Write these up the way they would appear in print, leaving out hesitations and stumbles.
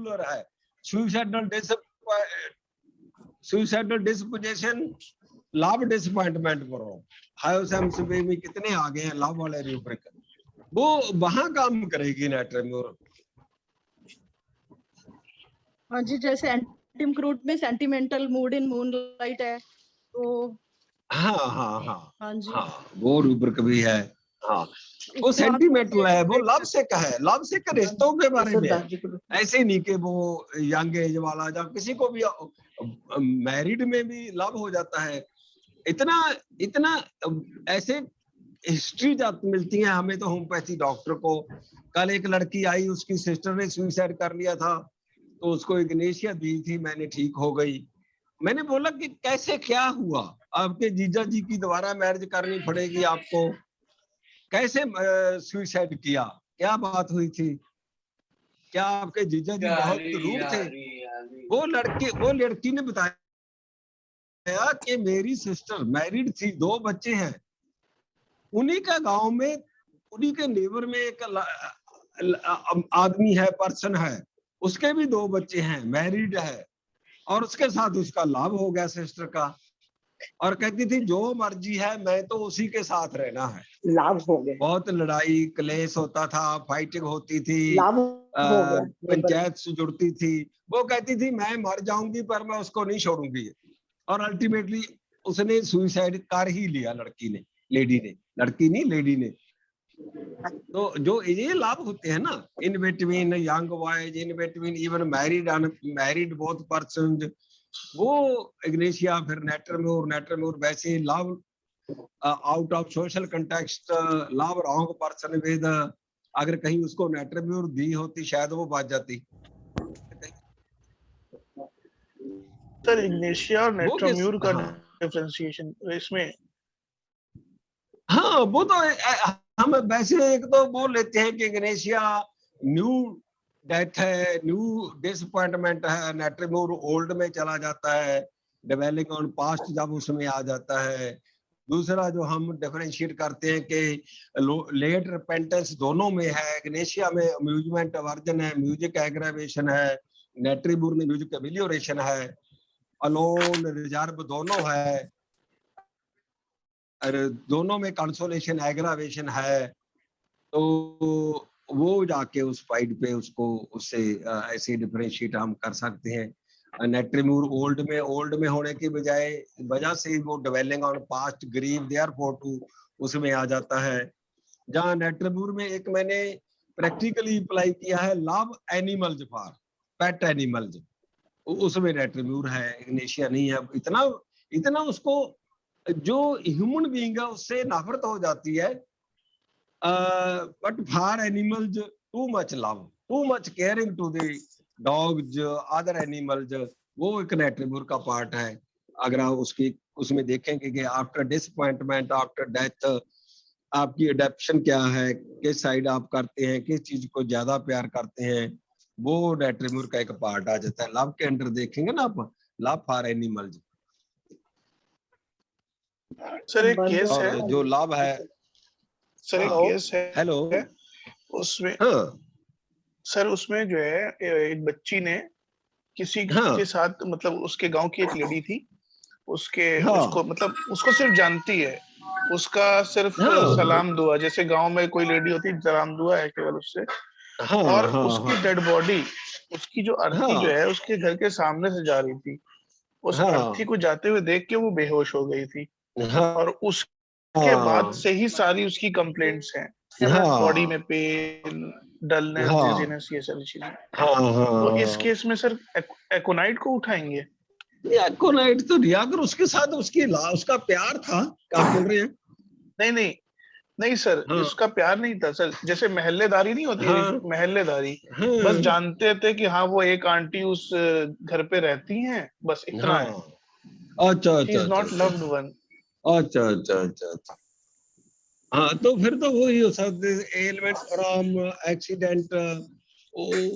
Regular है। Suicidal disposition, love disappointment पर हायोसेम्स में कितने आगे हैं लव वाले रूब्रिक, वो वहां काम करेगी नेट्रेम्योर। हाँ जी, जैसे एंटिम क्रूट में सेंटिमेंटल मूड इन मूनलाइट है, तो हाँ हाँ हाँ हाँ जी, हाँ वो रूब्रिक भी है। हाँ वो सेंटिमेंटल है, वो लव से का है, लव से का रिश्तों के बारे में है। ऐसे नहीं कि वो यंग एज वाला, जब किसी को भी मैरिड में भी लव हो जाता है। इतना इतना ऐसे हिस्ट्री मिलती है हमें तो होम्योपैथी डॉक्टर को। कल एक लड़की आई, उसकी सिस्टर ने सुसाइड कर लिया था, तो उसको इग्नेशिया दी थी, मैंने ठीक हो गई। मैंने बोला कि कैसे, क्या हुआ, आपके जीजा जी की दोबारा मैरिज करनी पड़ेगी आपको, कैसे सुसाइड किया, क्या बात हुई थी, क्या आपके जीजा जी बहुत रूड थे? वो लड़की ने बताया कि मेरी सिस्टर मैरिड थी, 2 बच्चे हैं, उन्हीं का गांव में, उन्हीं के नेबर में एक आदमी है, पर्सन है, उसके भी 2 बच्चे हैं, मैरिड है, और उसके साथ उसका लाभ हो गया सिस्टर का, और कहती थी जो मर्जी है मैं तो उसी के साथ रहना है। लाभ हो गया, बहुत लड़ाई क्लेश होता था, फाइटिंग होती थी, लाभ हो गया, पंचायत से जुड़ती थी। वो कहती थी मैं मर जाऊंगी पर मैं उसको नहीं छोड़ूंगी, और अल्टीमेटली उसने सुसाइड कर ही लिया, लड़की ने, लेडी ने, लड़की नहीं लेडी ने। तो जो ये लाभ होते हैं ना, in between young boys, in between even married unmarried both person, वो इग्नेशिया, फिर नेट्रेम्योर वैसे love out of social context, love wrong person with, अगर कहीं उसको नेट्रेम्योर दी होती शायद वो बच जाती। सर इग्नेशिया और नेट्रेम्योर का हाँ। डिफरेंशिएशन इसमें, हाँ वो तो हम वैसे एक तो बोल लेते हैं कि इग्नेशिया न्यू डेथ है, न्यू डिसअपॉइंटमेंट है, नेट्रेम्योर ओल्ड में चला जाता है, डिवेलिंग ऑन पास्ट जब उसमें आ जाता है। दूसरा जो हम डिफरेंशिएट करते हैं कि लेट रिपेंटेंस दोनों में है, इग्नेशिया में अम्यूजमेंट अवर्जन है, म्यूजिक एग्रावेशन है, नेट्रेम्योर में म्यूजिक एमिलियोरेशन है, अलोन रिजर्व दोनों है, और दोनों में कंसोलेशन एग्रावेशन है। तो वो जाके उस फाइट पे उसको उससे ऐसे डिफरेंशिएट हम कर सकते हैं। नेट्रेम्योर ओल्ड में होने की बजाय वजह से वो dwelling on past grief therefore to उसमें आ जाता है। जहां नेट्रेम्योर में एक मैंने प्रैक्टिकली अप्लाई किया है, love animals for pet animals, उसमें नेट्रेम्योर है, इग्नेशिया नहीं है। इतना उसको जो ह्यूमन बीइंग है उससे नफरत हो जाती है, but for animals too much love, too much caring to the dogs, other animals, वो एक नेट्रेम्योर का पार्ट है। अगर आप उसमें देखेंगे कि आफ्टर डिसअपॉइंटमेंट, आफ्टर डेथ, आपकी अडेप्शन क्या है, किस साइड आप करते हैं, किस चीज को ज्यादा प्यार करते हैं, वो नेट्रेम्योर का एक पार्ट आ जाता है। लव के अंदर देखेंगे ना आप, लव फॉर एनिमल्स। सर एक केस है, जो लव है, सर एक केस है, हेलो, उसमें हाँ सर उसमें जो है एक बच्ची ने किसी हाँ के साथ, मतलब उसके गांव की एक लेडी थी, उसके हाँ उसको मतलब उसको सिर्फ जानती है, उसका सिर्फ हाँ सलाम दुआ, जैसे गांव में कोई लेडी होती है सलाम दुआ है केवल उससे, हाँ और हाँ उसकी डेड बॉडी, उसकी जो अर्थी हाँ जो है उसके घर के सामने से जा रही थी, उस हाँ अर्थी को जाते हुए देख के वो बेहोश हो गई थी, हाँ और उसके बाद से ही सारी उसकी कंप्लेंट्स हैं, बॉडी में पेन, डलनेस, डिजीनेस, ये सारी चीजें। तो इस केस में सर एकोनाइट को उठाएंगे? एकोनाइट तो दिया, अगर उसके साथ उसका प्यार था, आप बोल रहे हैं? नहीं नहीं नहीं सर, इसका प्यार नहीं था सर, जैसे महल्लेदारी नहीं होती है, महल्लेदारी, बस जानते थे कि हाँ वो एक आंटी उस घर पे रहती हैं, बस इतना है। अच्छा she is not loved one. अच्छा अच्छा अच्छा, हाँ तो फिर तो वही हो सकते एलिमेंट्स फ्रॉम एक्सीडेंट,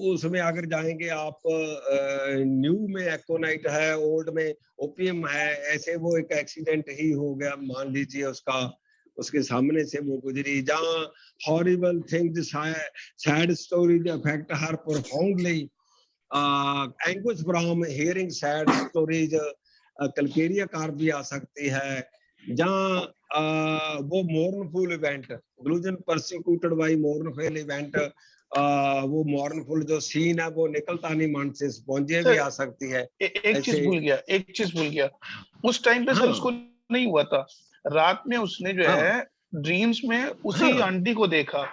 उसमें अगर जाएंगे आप, न्यू में एकोनाइट है, ओल्ड में ओपियम है, ऐसे वो एक एक्सीडेंट ही हो गया मान लीजिए, उसके सामने से वो गुजरी, जहाँ horrible things, sad stories affect her profoundly, anguish from hearing sad stories, calcarea carb भी आ सकती है, जहाँ वो mournful event, delusion persecuted by mournful event, वो मोर्नफुल जो सीन है वो निकलता नहीं मन से, स्पॉन्जिया भी आ सकती है। एक चीज भूल गया, उस टाइम पे सर उसको नहीं हुआ था, रात में उसने जो है ड्रीम्स में उसी आंटी को देखा,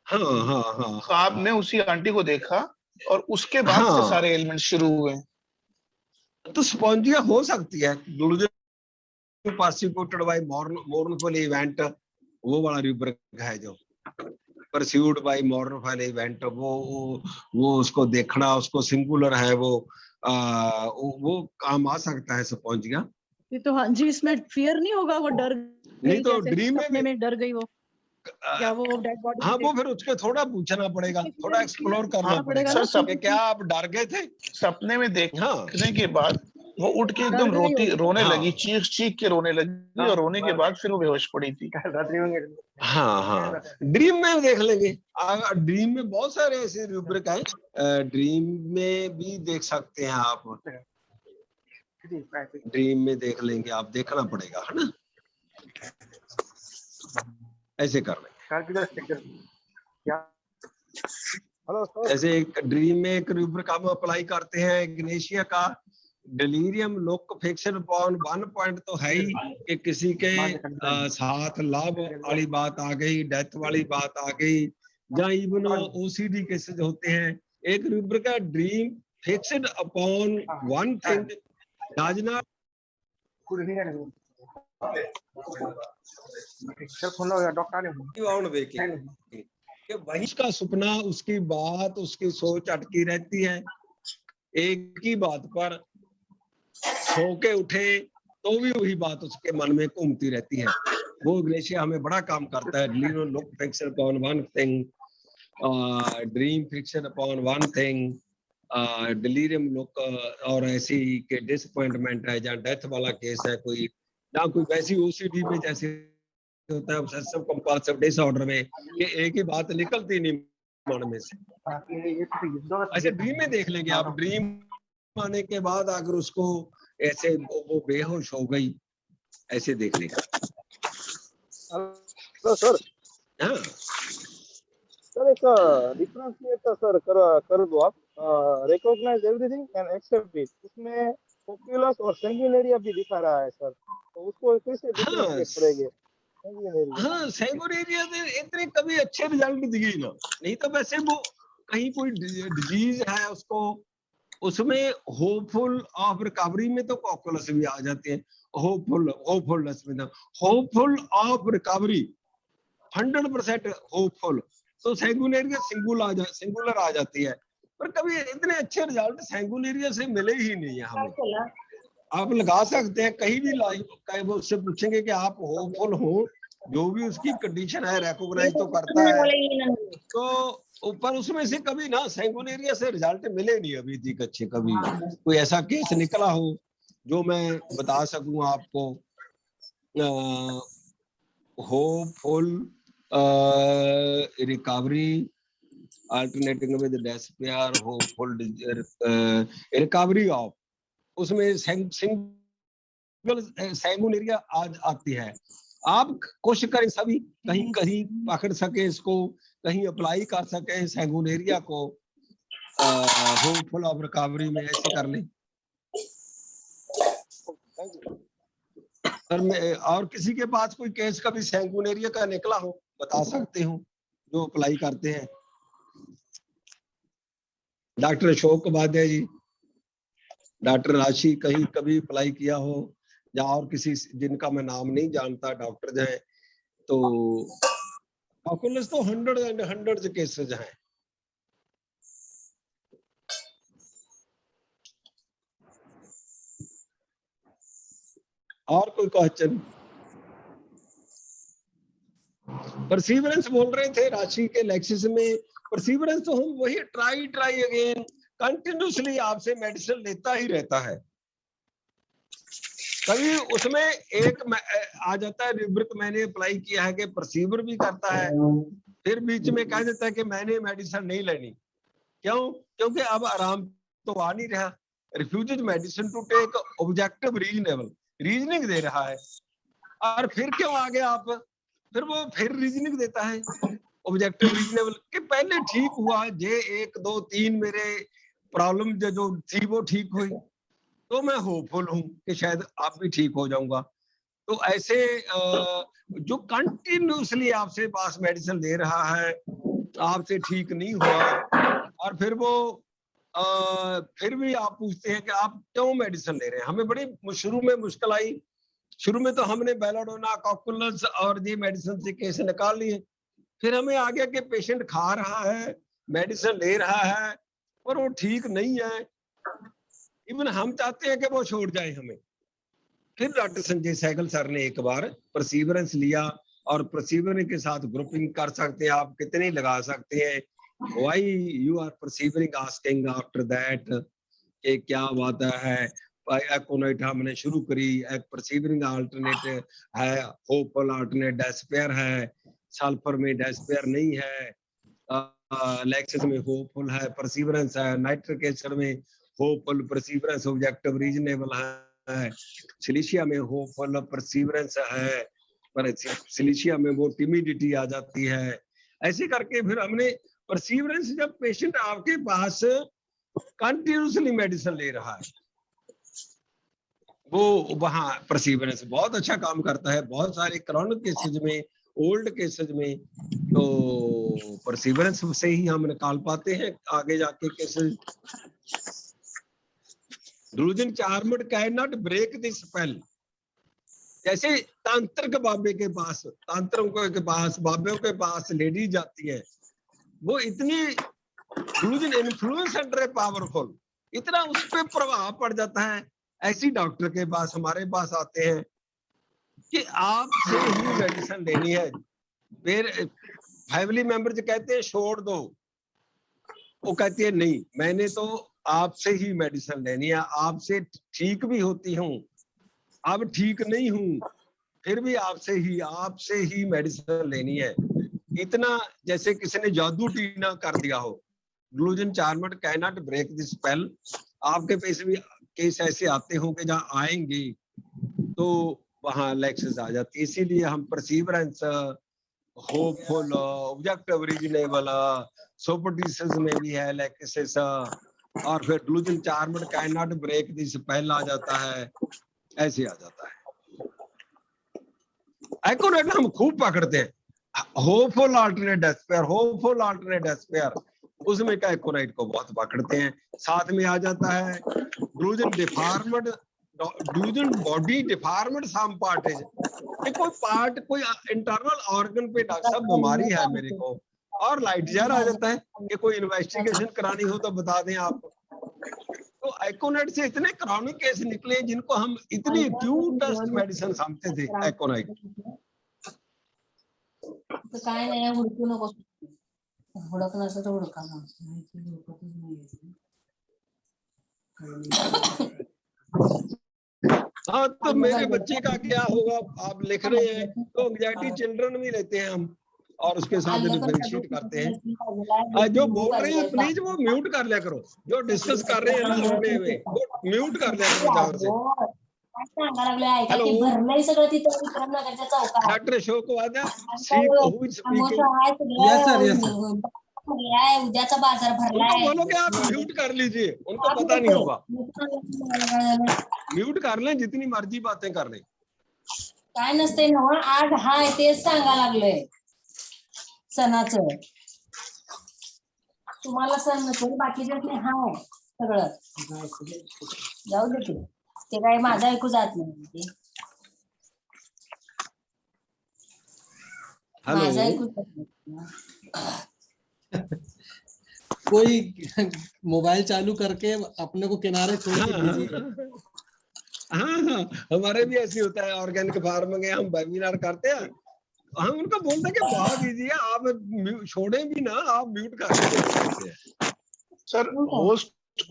ख्वाब में उसी आंटी को देखा, और उसके बाद से सारे एलिमेंट शुरू हुए। तो स्पॉन्जिया हो सकती है, ग्लूजन परसिक्यूटेड बाय मोर्नफुल इवेंट, वो वाला रूब्रिक है जो परस्यूड बाय मोर्नफुल इवेंट, वो उसको देखना, उसको सिंगुलर है, वो काम आ सकता है स्पॉन्जिया। ये तो हाँ जी, इसमें फियर नहीं होगा, वो डर नहीं तो ड्रीम में डर गई वो, क्या वो डेड बॉडी? हाँ, वो फिर उसके थोड़ा पूछना पड़ेगा, थोड़ा एक्सप्लोर करना पड़ेगा कि क्या आप डर गए थे सपने में देखने के बाद? वो उठ के एकदम रोने लगी, चीख के रोने लगी, और रोने के बाद फिर वो बेहोश पड़ी थी। हाँ, ड्रीम में देख लेंगे, ड्रीम में बहुत सारे ऐसे रूब्रिक हैं, ड्रीम में भी देख सकते हैं आप, ड्रीम में देख लेंगे आप, देखना पड़ेगा, है ना, ऐसे कर लेंगे। ऐसे एक ड्रीम में एक रूब्रिक हम अप्लाई करते हैं इग्नेशिया का, delirium look fiction upon 1 point तो है ही कि किसी के साथ लव वाली बात आ गई, डेथ वाली बात आ गई, जहाँ इवन ओसीडी केसेस होते हैं। एक रूब्रिक है dream fixed upon 1 thing does not वही का सपना, उसकी बात, उसकी सोच अटकी रहती है एक ही बात पर, सो के उठे तो भी वही बात उसके मन में घूमती रहती है। वो इग्नेशिया हमें बड़ा काम करता है। Look fixed upon one thing, dream fixed upon one thing, delirium look, और ऐसी के डिसअपॉइंटमेंट है, जहाँ डेथ वाला केस है कोई, जहाँ कोई वैसी ओसीडी में जैसे होता है ऑब्सेसिव कंपल्सिव डिसऑर्डर में, कि एक ही बात निकलती नहीं मन में से। ऐसे ड्रीम में देख लेंगे आप, ड्रीम आने के बाद अगर उसको ऐसे वो बेहोश हो गई, ऐसे देख लेगा। सर हाँ सर, एक डिफरेंशिएट सर कर दो आप, recognise everything and except it, उसमें पॉपुलस और सैंग्विनेरिया भी दिखा रहा है सर, तो उसको कैसे डिफरेंशिएट करेंगे? हाँ, सैंग्विनेरिया ने इतने कभी अच्छे रिजल्ट दिए ना, नहीं तो वैसे वो कहीं कोई डिजीज है उसको, उसमें होपफुल ऑफ रिकवरी में तो कॉकुलस भी आ जाते हैं, होपफुलनेस में, होपफुल ऑफ रिकवरी 100% होपफुल, तो सैंग्विनेरिया सिंगुलर आ जाती है। पर कभी इतने अच्छे रिजल्ट सैंग्विनेरिया से मिले ही नहीं है हमें। आप लगा सकते हैं कहीं भी लाइव, कहीं वो उससे पूछेंगे कि आप होपफुल हो, जो भी उसकी कंडीशन है रिकॉग्नाइज तो करता है, तो ऊपर उसमें से कभी ना सैंग्विनेरिया से रिजल्ट मिले नहीं अभी तक अच्छे। कभी कोई ऐसा केस निकला हो जो मैं बता सकूं आपको, hopeful recovery alternating with despair, hopeful recovery of, उसमें सिंगल सैंग्विनेरिया आज आती है। आप कोशिश करें सभी कहीं कहीं पकड़ सके इसको, कहीं अप्लाई कर सके सैंग्विनेरिया को होपफुल ऑफ रिकवरी में, ऐसे कर लें। सर मैं और किसी के पास कोई केस कभी सैंग्विनेरिया का निकला हो बता सकते हो जो अप्लाई करते हैं? डॉक्टर अशोक उपाध्याय जी, डॉक्टर राशि कहीं कभी अप्लाई किया हो, या और किसी जिनका मैं नाम नहीं जानता डॉक्टर जो है, तो ऑकुलस तो 100 केसेस हैं। और कोई क्वेश्चन? परसीवरेंस बोल रहे थे राशि के लेक्चर में, परसीवरेंस तो हम वही ट्राई अगेन कंटिन्यूसली आपसे मेडिसिन लेता ही रहता है। कभी उसमें एक आ जाता है रूब्रिक, मैंने अप्लाई किया है कि परसीवर भी करता है, फिर बीच में कह देता है कि मैंने मेडिसिन नहीं लेनी, क्यों? क्योंकि अब आराम तो आ नहीं रहा। Refuses medicine to take objective reasoning दे रहा है। और फिर क्यों आ गया आप? फिर वो फिर रीजनिंग देता है ऑब्जेक्टिव रीजनेबल कि पहले ठीक हुआ, जे 1 2 3 मेरे प्रॉब्लम जो थी वो ठीक हुई, तो मैं होपफुल हूँ कि शायद आप भी ठीक हो जाऊंगा। तो ऐसे जो कंटिन्यूसली आपसे पास मेडिसिन दे रहा है, आपसे ठीक नहीं हुआ, और फिर वो फिर भी आप पूछते हैं कि आप क्यों मेडिसिन ले रहे हैं। हमें बड़ी शुरू में मुश्किल आई। शुरू में तो हमने बेलाडोना, कॉकुलस और ये मेडिसिन से केस निकाल लिए। फिर हमें आ गया कि पेशेंट खा रहा है, मेडिसिन ले रहा है, पर वो ठीक नहीं है। इवन हम चाहते हैं कि वो छोड़ जाए हमें। फिर डॉक्टर संजय सहगल सर ने एक बार परसीवरेंस लिया, और परसीवरेंस के साथ ग्रुपिंग कर सकते हैं, आप कितने लगा सकते हैं। Why you are persevering, asking after that कि क्या बात है। एकोनाइट हमने शुरू करी, एक परसीवरिंग अल्टरनेट है, होपफुल अल्टरनेट डेस्पेयर है, सल्फर में डेस्पेयर नहीं है, लैक्सेस में होपफुल है, परसीवरेंस है, नाइट्रिक एसिड में होपफुल, परसीवरेंस ऑब्जेक्टिव रीजनेबल है, सिलिशिया में होपफुल परसीवरेंस है, पर सिलिशिया में वो टिमिडिटी आ जाती है। ऐसे करके फिर हमने परसीवरेंस, जब पेशेंट आपके पास कंटिन्यूसली मेडिसिन ले रहा है, वो वहां परसीवरेंस बहुत अच्छा काम करता है। बहुत सारे क्रॉनिक केसेज में, ओल्ड केसेज में तो परसीवरेंस से ही हम निकाल पाते हैं आगे जाके cases. Delusion charmed can not break the spell. जैसे तांत्रिक बाबे के पास, तांत्रिकों के पास, बाबेों के पास लेडीज जाती है, वो इतनी ड्रूजन इन्फ्लुएंस अंडर पावरफुल, इतना उस पर प्रभाव पड़ जाता है। ऐसी डॉक्टर के पास हमारे पास आते हैं कि आपसे ही मेडिसिन लेनी है। फिर फैमिली मेंबर्स कहते हैं छोड़ दो, वो कहती है नहीं, मैंने तो आपसे ही मेडिसिन लेनी है, आपसे ठीक भी होती हूँ, अब ठीक नहीं हूँ, फिर भी आपसे ही मेडिसिन लेनी है। इतना जैसे किसी ने जादू टीना कर दिया हो। Delusion charmed can not break the spell. आपके पैसे भी केस ऐसे आते होंगे जहां आएंगे तो वहां लैक्सेस आ जाती है। इसीलिए हम परसीवरेंस, होपफुल, ऑब्जेक्टिव रीजनेबल, सोपोटिसिस में भी है लैक्सेस, और फिर delusion charmed can not break the spell आ जाता है, ऐसे आ जाता है। एकोनाइट हम खूब पकड़ते हैं। Hopeful alternate despair, hopeful alternate despair, उसमें का एकोनाइट को बहुत पकड़ते हैं। साथ में आ जाता है ड्रूजन डिफार्मड, ड्रूजन बॉडी डिफार्मड सम पार्ट है, कोई पार्ट, कोई इंटरनल ऑर्गन पे डॉक्टर साहब बीमारी है मेरे को, और लाइट जार आ जाता है कि कोई इन्वेस्टिगेशन करानी हो तो बता दें आप। तो एकोनाइट से इतने क्रॉनिक केस निकले जिनको हम इतनी एक्यूटेस्ट मेडिसिन समझते थे एकोनाइट। काय नाही हुडकू नको, हुडक नसतं तर हुडका मग। हाँ, तो मेरे बच्चे का क्या होगा आप लिख रहे हैं, तो एंग्जाइटी चिल्ड्रन भी लेते हैं हम, और उसके साथ डिफरेंशिएट करते हैं। जो बोल रहे हैं प्लीज वो म्यूट कर लिया करो, जो डिस्कस कर रहे हैं ना अपने में, वो म्यूट कर लिया करो ध्यान से। हेलो डॉक्टर अशोक वादा, यस सर, यस सर। उद्याचा बाजार भरलाय, उनको बोलो कि आप म्यूट कर लीजिए, उनको पता नहीं होगा। म्यूट कर लें, जितनी मर्जी बातें कर लें, काय नसते ना। आज हाय तेच सांगा लागलोय सणाचं। तुम्हाला सण नसेल, बाकीचे हाय सगळं जाऊ दे, ते काय माझं ऐकू जात नाही, माझं ऐकू जात नाही। कोई मोबाइल चालू करके अपने को किनारे छोड़ के दीजिए। हाँ, हमारे भी ऐसे होता है। ऑर्गेनिक फार्म में हम वेबिनार करते हैं, हम उनको बोलते हैं कि बहुत कीजिए, आप छोड़े भी ना, आप म्यूट कर दीजिए। सर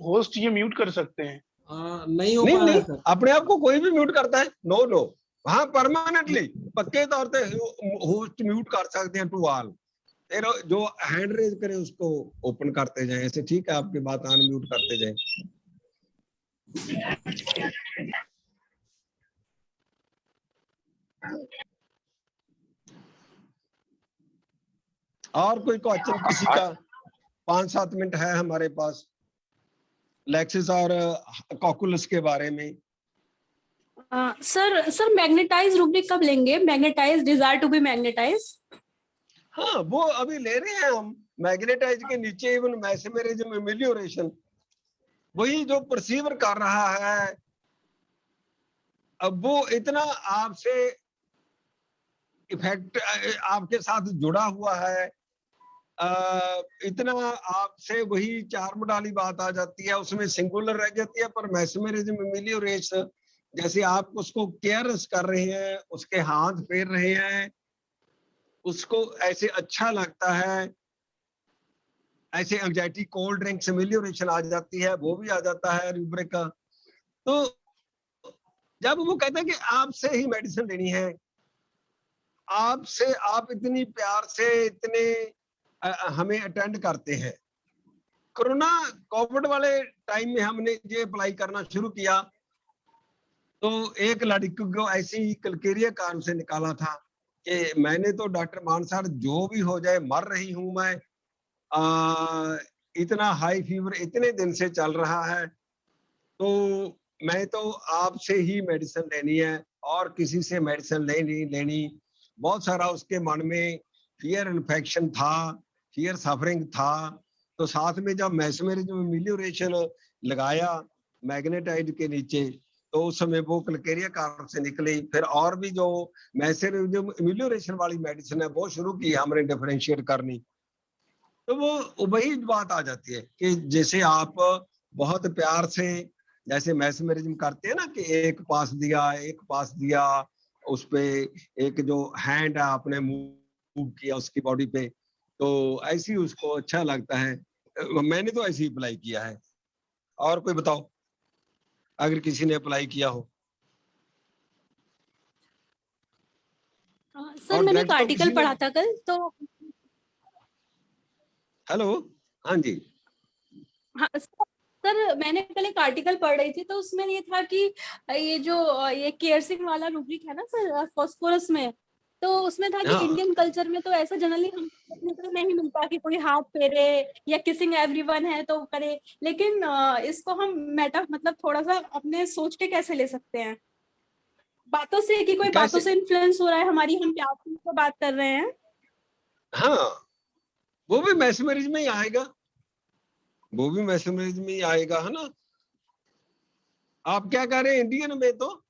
होस्ट ये म्यूट कर सकते हैं? नहीं हो पा रहा है सर। अपने आप को कोई भी म्यूट करता है? नो, वहां परमानेंटली पक्के तौर पे होस्ट म्यूट कर सकते हैं टू ऑल। फिर जो हैंड रेज करे उसको ओपन करते जाए, ऐसे ठीक है, आपकी बात अनम्यूट करते जाए। और कोई क्वेश्चन किसी का? 5-7 मिनट है हमारे पास लेक्सिस और कॉकुलस के बारे में। सर मैग्नेटाइज रूब्रिक कब लेंगे? Magnetise, desire to be magnetise. हाँ, वो अभी ले रहे हैं हम। मैग्नेटाइज के नीचे इवन मैसेमेरिज्म, एमिलियोरेशन, वही जो परसीवर कर रहा है, अब वो इतना आपसे इफेक्ट आपके साथ जुड़ा हुआ है, इतना आपसे वही चार मोडाली बात आ जाती है, उसमें सिंगुलर रह जाती है, पर मैसेमेरिज्म, एमिलियोरेशन जैसे आप उसको केयरस कर रहे हैं, उसके हाथ फेर रहे हैं, उसको ऐसे अच्छा लगता है, ऐसे एंजाइटी, कोल्ड ड्रिंक्स, एमिलियोरेशन आ जाती है, वो भी आ जाता है रूब्रिक का। तो जब वो कहता है कि आपसे ही मेडिसिन लेनी है, आपसे, आप इतनी प्यार से इतने हमें अटेंड करते हैं। कोरोना कोविड वाले टाइम में हमने ये अप्लाई करना शुरू किया, तो एक लड़की को ऐसे ही कलकेरिया कारण से निकाला था कि मैंने तो डॉक्टर मान सर जो भी हो जाए मर रही हूं मैं, इतना हाई फीवर इतने दिन से चल रहा है, तो मैं तो आपसे ही मेडिसिन लेनी है और किसी से मेडिसिन नहीं लेनी। बहुत सारा उसके मन में फियर इन्फेक्शन था, फियर सफरिंग था। तो साथ में जब मैसेमेरिज्म, एमिलियोरेशन लगाया मैग्नेटाइड के नीचे, तो उस समय वो कलकेरिया कारण से निकली। फिर और भी जो मैसेमेरिज्म, एमिलियोरेशन वाली मेडिसिन है वो शुरू की हमने डिफरेंशिएट करनी। तो वो वही बात आ जाती है कि जैसे आप बहुत प्यार से जैसे मैसेमेरिज्म करते हैं ना, कि एक पास दिया, उस पे एक जो हैंड है आपने मूव किया उसकी बॉडी पे, तो ऐसी उसको अच्छा लगता है। मैंने तो ऐसे ही अप्लाई किया है। और कोई बताओ अगर किसी ने अप्लाई किया हो। सर मैंने एक आर्टिकल पढ़ा था कल, तो हेलो, हाँ जी। हाँ सर, मैंने कल एक आर्टिकल पढ़ रही थी, तो उसमें ये था कि ये जो ये केयरसिंग वाला रूब्रिक है ना सर फास्फोरस में, तो उसमें था कि इंडियन कल्चर में तो ऐसा जनरली हम नहीं मिलता कि कोई हाथ फेरे या किसिंग एवरीवन है तो करे, लेकिन इसको हम मतलब थोड़ा सा अपने सोच के कैसे ले सकते हैं बातों से, कि कोई बातों से इन्फ्लुएंस हो रहा है हमारी, हम प्यार से बात कर रहे हैं। हाँ, वो भी मैसेमेरिज्म में ही आएगा, वो भी मैसेमेरिज्म में ही आएगा, है ना। आप क्या कह रहे हैं इंडियन में? तो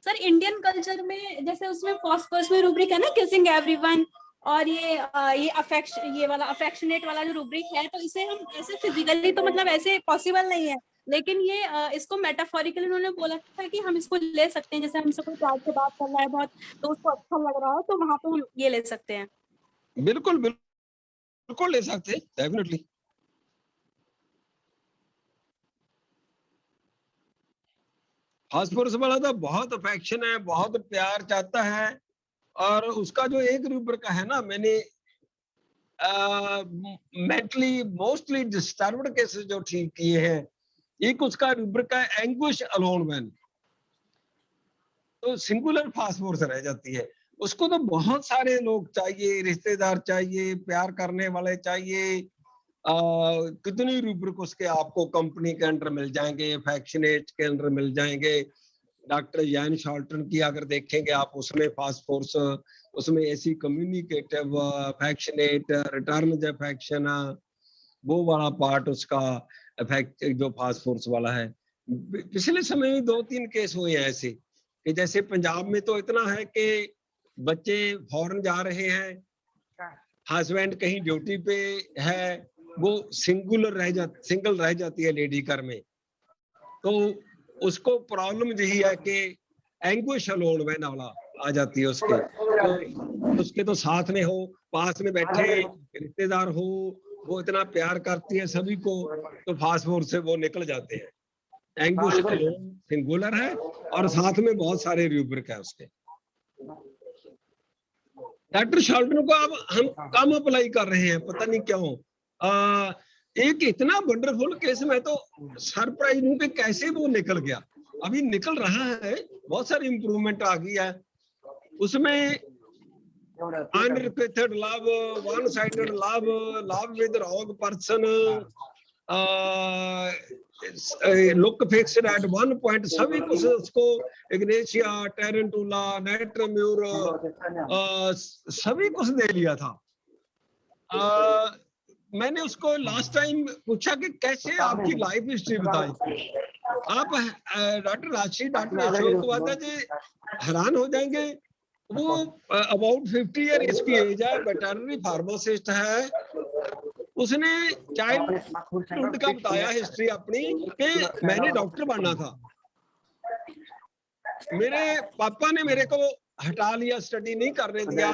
सर इंडियन कल्चर में जैसे उसमें फॉस्फोरस में रूब्रिक है ना किसिंग एवरीवन, और ये वाला अफेक्शनेट वाला जो रूब्रिक है, तो इसे हम ऐसे फिजिकली तो मतलब ऐसे पॉसिबल नहीं है, लेकिन ये इसको मेटाफोरिकली उन्होंने बोला था कि हम इसको ले सकते हैं, जैसे हमसे कोई प्यार से बात कर रहा है बहुत, तो उसको अच्छा लग रहा है, तो वहां पे हम ये ले सकते हैं। बिल्कुल बिल्कुल ले सकते हैं, डेफिनेटली। फास्फोरस वाला तो बहुत अफेक्शन है, बहुत प्यार चाहता है, और उसका जो एक रूब्रिक है ना, मैंने मेंटली मोस्टली डिस्टर्ब्ड केसेस जो ठीक किए हैं, एक उसका रूब्रिक है एंग्विश अलोन व्हेन, तो सिंगुलर फास्फोरस रह जाती है। उसको तो बहुत सारे लोग चाहिए, रिश्तेदार चाहिए, प्यार करने वाले चाहिए, कितनी रूब्रिक उसके आपको कंपनी के अंडर मिल जाएंगे, अफेक्शनेट के अंडर मिल जाएंगे। डॉक्टर यान शॉल्टन की अगर देखेंगे आप, उसमें फास्फोरस, उसमें ऐसी कम्युनिकेटिव, अफेक्शनेट, रिटर्न अफेक्शन, वो वाला पार्ट उसका अफेक्ट जो फास्फोरस वाला है। पिछले समय में 2-3 केस हुए हैं ऐसे, कि जैसे पंजाब में तो इतना है कि बच्चे फॉरेन जा रहे हैं, हस्बैंड कहीं ड्यूटी पे है, वो सिंगल रह जाती है लेडी घर में, तो उसको प्रॉब्लम यही है कि एंग्विश अलोन व्हेन वाला आ जाती है उसके, तो उसके तो साथ में हो, पास में बैठे रिश्तेदार हो, वो इतना प्यार करती है सभी को, तो फास्फोरस से वो निकल जाते हैं। एंग्विश अलोन सिंगुलर है और साथ में बहुत सारे रूब्रिक है उसके। डॉक्टर शाल्टन को अब हम कम अप्लाई कर रहे हैं, पता नहीं क्यों। एक इतना वंडरफुल केस, मैं तो सरप्राइज हूँ कि कैसे वो निकल गया। अभी निकल रहा है, बहुत सारी इंप्रूवमेंट आ गई है उसमें। Unrequested love, one sided love, love with wrong person, look fixed at one point, सभी कुछ उसको, इग्नेशिया, टेरेंटुला, नेट्रम्यूर, सभी कुछ दे लिया था। मैंने उसको लास्ट टाइम पूछा कि कैसे आपकी लाइफ हिस्ट्री बताई आप। डॉक्टर राशि, डॉक्टर अशोक वादा जी हैरान हो जाएंगे। वो अबाउट 50 ईयर इसकी एज है, वेटरनरी फार्मासिस्ट है। उसने चाइल्डहुड का बताया हिस्ट्री अपनी कि मैंने डॉक्टर बनना था, मेरे पापा ने मेरे को हटा लिया, स्टडी नहीं करने दिया।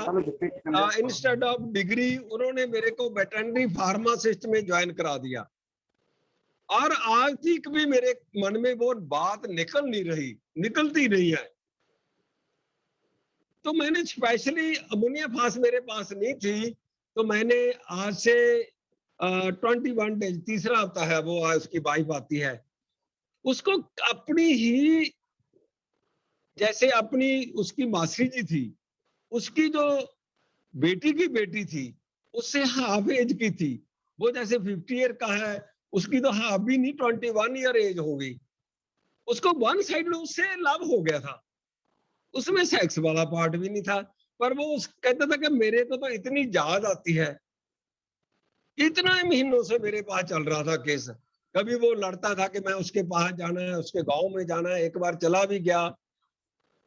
इंस्टेड ऑफ डिग्री उन्होंने मेरे को वेटरनरी फार्मासिस्ट में ज्वाइन करा दिया, और आज तक भी मेरे मन में वो बात निकलती नहीं है। तो मैंने स्पेशली अमोनिया फास मेरे पास नहीं थी, तो मैंने आज से 21 डेज, तीसरा हफ्ता है वो, उसकी वाइफ आती है, उसको अपनी ही, जैसे अपनी उसकी मासी जी थी, उसकी जो बेटी की बेटी थी उससे हाफ एज की थी, वो जैसे 50 ईयर का है, उसकी तो हाफ भी नहीं, 21 ईयर एज हो गई। उसको वन साइड उससे लव हो गया था, उसमें सेक्स वाला पार्ट भी नहीं था, पर वो कहता था कि मेरे को तो इतनी याद आती है। इतना महीनों से मेरे पास चल रहा था केस। कभी वो लड़ता था कि मैं उसके पास जाना है, उसके गांव में जाना है। एक बार चला भी गया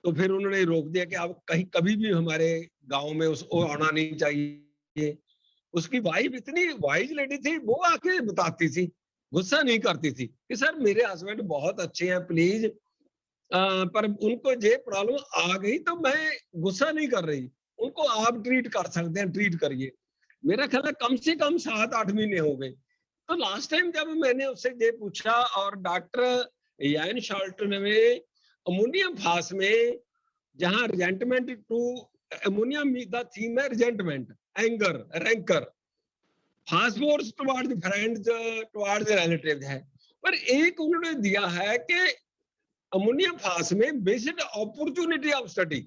तो फिर उन्होंने रोक दिया कि आप कहीं कभी भी हमारे गांव में उसको आना नहीं चाहिए। उसकी वाइफ इतनी वाइज लेडी थी, वो आके बताती थी, गुस्सा नहीं करती थी कि सर मेरे हस्बैंड बहुत अच्छे हैं, प्लीज, पर उनको ये प्रॉब्लम आ गई तो मैं गुस्सा नहीं कर रही, उनको आप ट्रीट कर सकते हैं, ट्रीट करिए। मेरा ख्याल है कम से कम 7-8 महीने हो गए। तो लास्ट टाइम जब मैंने उससे ये पूछा, और डॉक्टर यान शाल्टन में अमोनियम फास में, जहां resentment to ammonium, the theme है resentment, anger, rancour, phosphorus towards friends, towards relatives है, पर एक उन्होंने दिया है कि अमोनियम फास में बेसिक अपॉर्चुनिटी ऑफ स्टडी,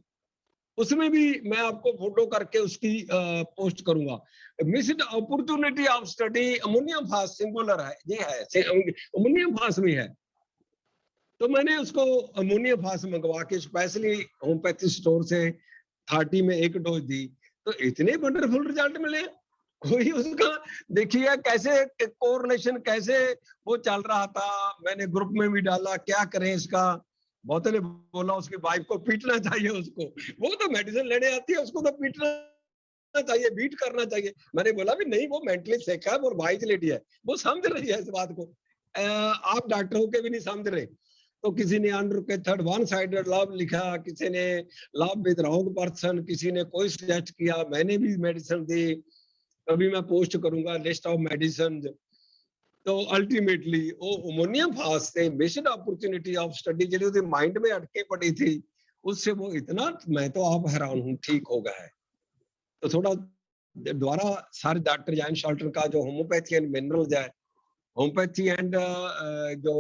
उसमें भी मैं आपको फोटो करके उसकी पोस्ट करूंगा। Missed opportunity of study, ammonium फास सिंगुलर है, ये है, अमोनियम फास में है। तो मैंने उसको अमोनियम फास मंगवा के स्पेशली होम्योपैथी स्टोर से 30 में 1 डोज दी, तो इतने वंडरफुल रिजल्ट मिले। कोई उसका देखिए कैसे कोरिलेशन कैसे वो चल रहा था। मैंने ग्रुप में भी डाला, क्या करें इसका। बहुत ने बोला उसकी वाइफ को पीटना चाहिए उसको, वो तो मेडिसिन लेने आती है, उसको तो पीटना चाहिए, बीट करना चाहिए। मैंने बोला भी नहीं, वो मेंटली सिक है, वो वाइज लेडी है, वो समझ रही है इस बात को। आप डॉक्टर होके भी नहीं समझ रहे। तो किसी ने अनरिक्वेस्टेड वन साइडेड लव लिखा, किसी ने लव विद रॉन्ग पर्सन, किसी ने कोई सजेस्ट किया, मैंने भी मेडिसिन दी। अभी मैं पोस्ट करूंगा लिस्ट ऑफ मेडिसिन। तो अल्टीमेटली वो अमोनियम फास से मिस्ड अपॉर्चुनिटी ऑफ स्टडी जो उसके माइंड में अटके पड़ी थी, उससे वो इतना, मैं तो आप हैरान हूं, ठीक हो गया है। तो थोड़ा दोबारा सर डॉक्टर यान शाल्टन का जो होम्योपैथी एंड मिनरल्स है, होम्योपैथी एंड जो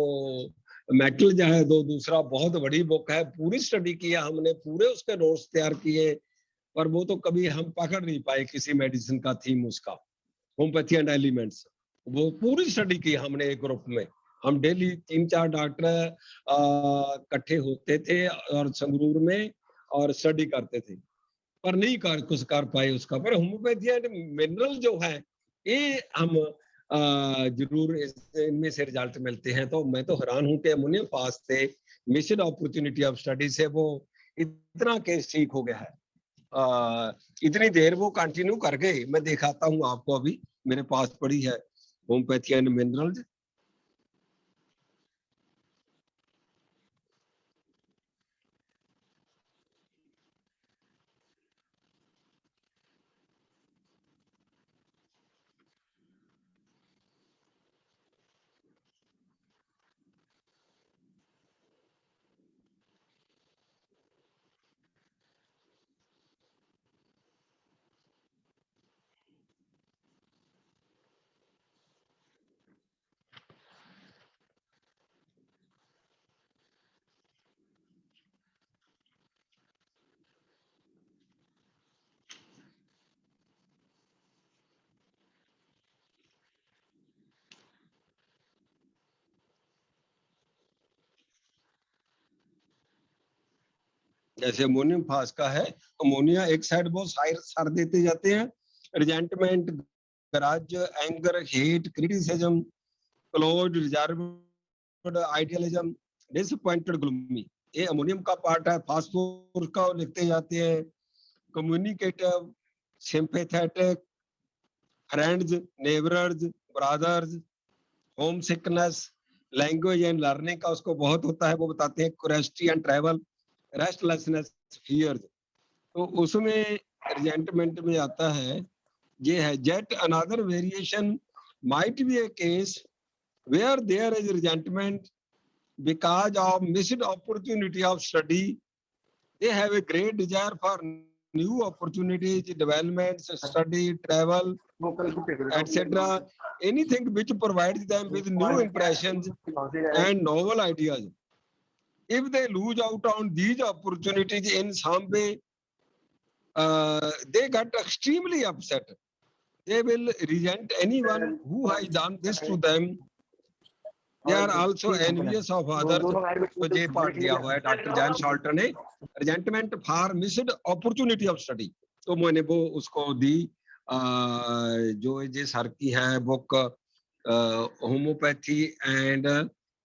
मेटल जो है, दूसरा बहुत बड़ी बुक है, पूरी स्टडी किया हमने, पूरे उसके नोट्स तैयार किए, पर वो तो कभी हम पकड़ नहीं पाए किसी मेडिसिन का थीम उसका, होम्योपैथी एंड एलिमेंट्स। वो पूरी स्टडी की हमने एक ग्रुप में, हम डेली 3-4 डॉक्टर इकट्ठे होते थे और संगरूर में और स्टडी करते थे, पर नहीं कुछ कर पाए उसका। पर होम्योपैथी एंड मिनरल जो है, ये हम जरूर इनमें से रिजल्ट मिलते हैं। तो मैं तो हैरान हूं कि अमोनियम फास से मिस्ड अपॉर्चुनिटी ऑफ स्टडी से वो इतना केस ठीक हो गया है। इतनी देर वो कंटिन्यू कर गए। मैं दिखाता हूँ आपको, अभी मेरे पास पड़ी है होम्योपैथी एंड मिनरल्स। जैसे अमोनियम फास का है, अमोनिया एक साइड बहुत सार देते जाते हैं, resentment, grudge, anger, hate, criticism, close, reserved, idealism, disappointed, gloomy, ये अमोनियम का पार्ट है। फास्फोरस का लिखते जाते हैं, communicative, sympathetic, friends, neighbours, brothers, home sickness, language and learning का उसको बहुत होता है, वो बताते हैं, curiosity and travel, restlessness, fears. तो उसमें रिजेंटमेंट में आता है, ये है, yet another variation might be a case where there is resentment because of missed opportunity of study. They have a great desire for new opportunities, developments, study, travel, etc. Anything which provides them with new impressions and novel ideas. If they lose out on these opportunities in some way, they get extremely upset. They will resent anyone who has done this to them. They are also envious of others. तो ये part दिया हुआ है doctor John शॉल्टन ने, resentment for missed opportunity of study. तो मैंने वो उसको दी, जो ये सर की है बुक, होम्योपैथी एंड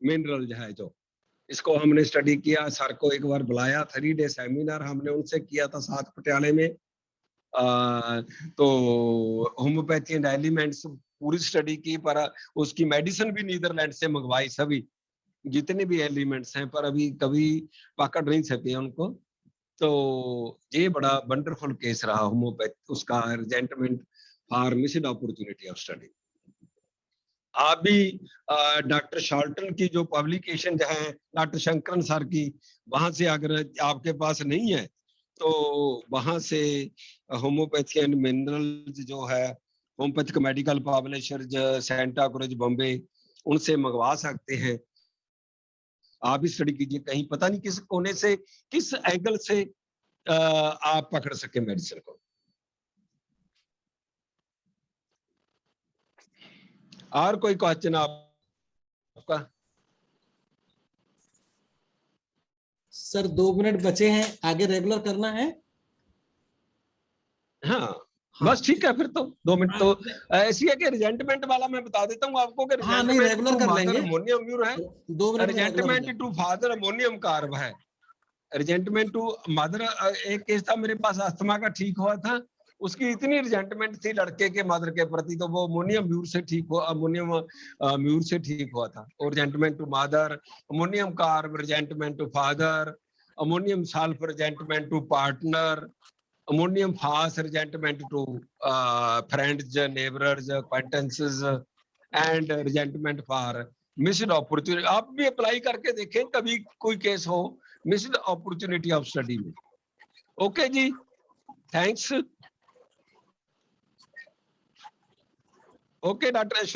मिनरल है, जो इसको हमने स्टडी किया। सर को एक बार बुलाया, 3 डे सेमिनार हमने उनसे किया था साथ पटियाले में। तो होम्योपैथी एंड एलिमेंट्स पूरी स्टडी की, पर उसकी मेडिसिन भी नीदरलैंड से मंगवाई, सभी जितने भी एलिमेंट्स हैं, पर अभी कभी पकड़ नहीं सके उनको। तो ये बड़ा वंडरफुल केस रहा होम्योपैथी, उसका resentment for missed opportunity of study. आप भी डॉक्टर शॉल्टन की जो पब्लिकेशन है, डॉक्टर शंकरन सर की, वहां से अगर आपके पास नहीं है तो वहां से होम्योपैथी एंड मिनरल्स जो है, homeopathic medical publishers Santa cruise Bombay, उनसे मंगवा सकते हैं। आप भी स्टडी कीजिए, कहीं पता नहीं किस कोने से, किस एंगल से आप पकड़ सके मेडिसिन को। और कोई क्वेश्चन आपका? सर 2 मिनट बचे हैं, आगे रेगुलर करना है। हाँ बस ठीक है, फिर तो 2 मिनट तो ऐसी है कि रिजेंटमेंट वाला मैं बता देता हूँ आपको कि रेगुलर कर लेंगे। अमोनियम म्यूर है, 2 minute resentment to father ammonium carb है, रिजेंटमेंट टू मदर। एक केस था मेरे पास, अस्थमा का ठीक हुआ था, उसकी इतनी रिजेंटमेंट थी लड़के के मदर के प्रति, तो वो अमोनियम म्यूर से ठीक हुआ, अमोनियम म्यूर से ठीक हुआ था। और resentment to mother, ammonium carb resentment to father, ammonium sulphur resentment to partner, ammonium phos resentment to friends, neighbours, acquaintances, and resentment for missed opportunity. आप भी अप्लाई करके देखें, कभी कोई केस हो मिस्ड अपॉर्चुनिटी ऑफ स्टडी में। Okay ji, thanks. Okay doctor Ashok.